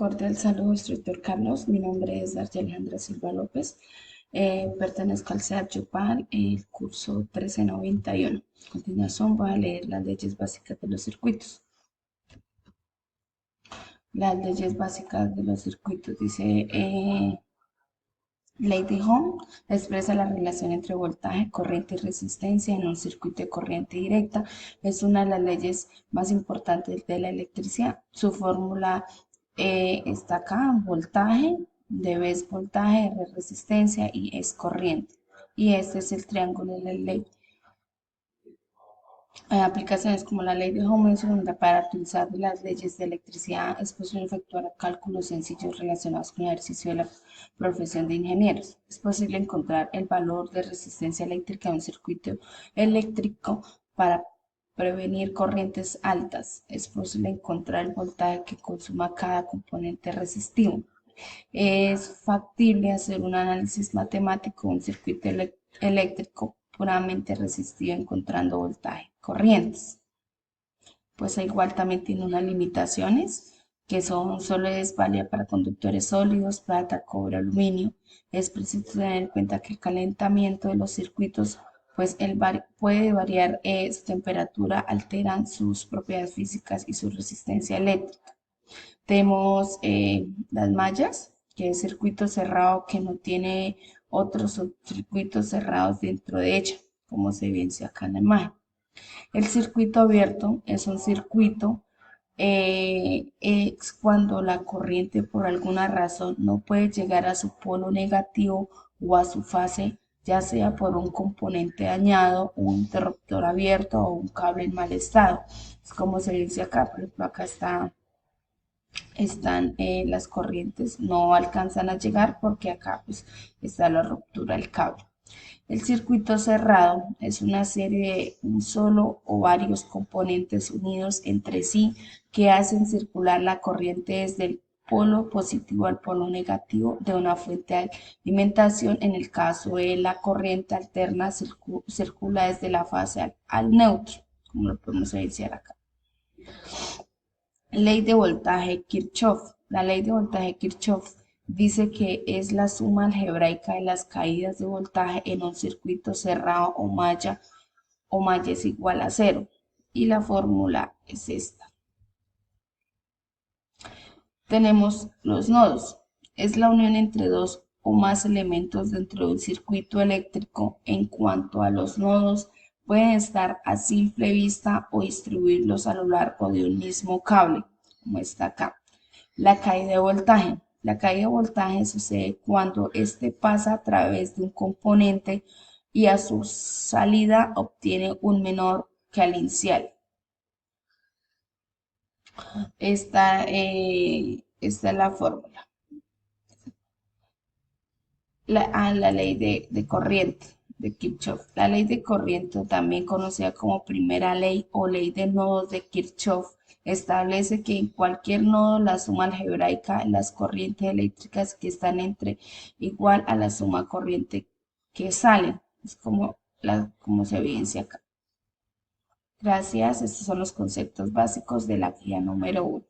Cordial saludo, instructor Carlos. Mi nombre es Darcia Alejandra Silva López. Pertenezco al CEAP Yopal, el curso 1391. A continuación voy a leer las leyes básicas de los circuitos. Las leyes básicas de los circuitos dice Ley de Ohm expresa la relación entre voltaje, corriente y resistencia en un circuito de corriente directa. Es una de las leyes más importantes de la electricidad. Su fórmula está acá: voltaje, dB es voltaje, R es resistencia y es corriente. Y este es el triángulo de la ley. Aplicaciones como la ley de Ohm en segunda. Para utilizar las leyes de electricidad es posible efectuar cálculos sencillos relacionados con el ejercicio de la profesión de ingenieros. Es posible encontrar el valor de resistencia eléctrica de un circuito eléctrico para prevenir corrientes altas. Es posible encontrar el voltaje que consuma cada componente resistivo. Es factible hacer un análisis matemático de un circuito eléctrico puramente resistivo encontrando voltaje, corrientes. Pues igual también tiene unas limitaciones que solo es válida para conductores sólidos, plata, cobre, aluminio. Es preciso tener en cuenta que el calentamiento de los circuitos pues puede variar su temperatura, alteran sus propiedades físicas y su resistencia eléctrica. Tenemos las mallas, que es circuito cerrado que no tiene otros circuitos cerrados dentro de ella, como se evidencia acá en la imagen. El circuito abierto es un circuito es cuando la corriente por alguna razón no puede llegar a su polo negativo o a su fase, ya sea por un componente dañado, un interruptor abierto o un cable en mal estado. Es como se dice acá, por ejemplo, acá están las corrientes, no alcanzan a llegar porque acá pues está la ruptura del cable. El circuito cerrado es una serie de un solo o varios componentes unidos entre sí que hacen circular la corriente desde el polo positivo al polo negativo de una fuente de alimentación. En el caso de la corriente alterna, circula desde la fase al neutro, como lo podemos decir acá. Ley de voltaje Kirchhoff. La ley de voltaje Kirchhoff dice que es la suma algebraica de las caídas de voltaje en un circuito cerrado o malla es igual a cero. Y la fórmula es esta. Tenemos los nodos. Es la unión entre dos o más elementos dentro de un circuito eléctrico. En cuanto a los nodos, pueden estar a simple vista o distribuirlos a lo largo de un mismo cable, como está acá. La caída de voltaje. La caída de voltaje sucede cuando éste pasa a través de un componente y a su salida obtiene un menor que al inicial. Esta es la fórmula. La ley de corriente de Kirchhoff. La ley de corriente, también conocida como primera ley o ley de nodos de Kirchhoff, establece que en cualquier nodo la suma algebraica de las corrientes eléctricas que están entre igual a la suma corriente que salen. Es como se evidencia acá. Gracias, estos son los conceptos básicos de la guía número 1.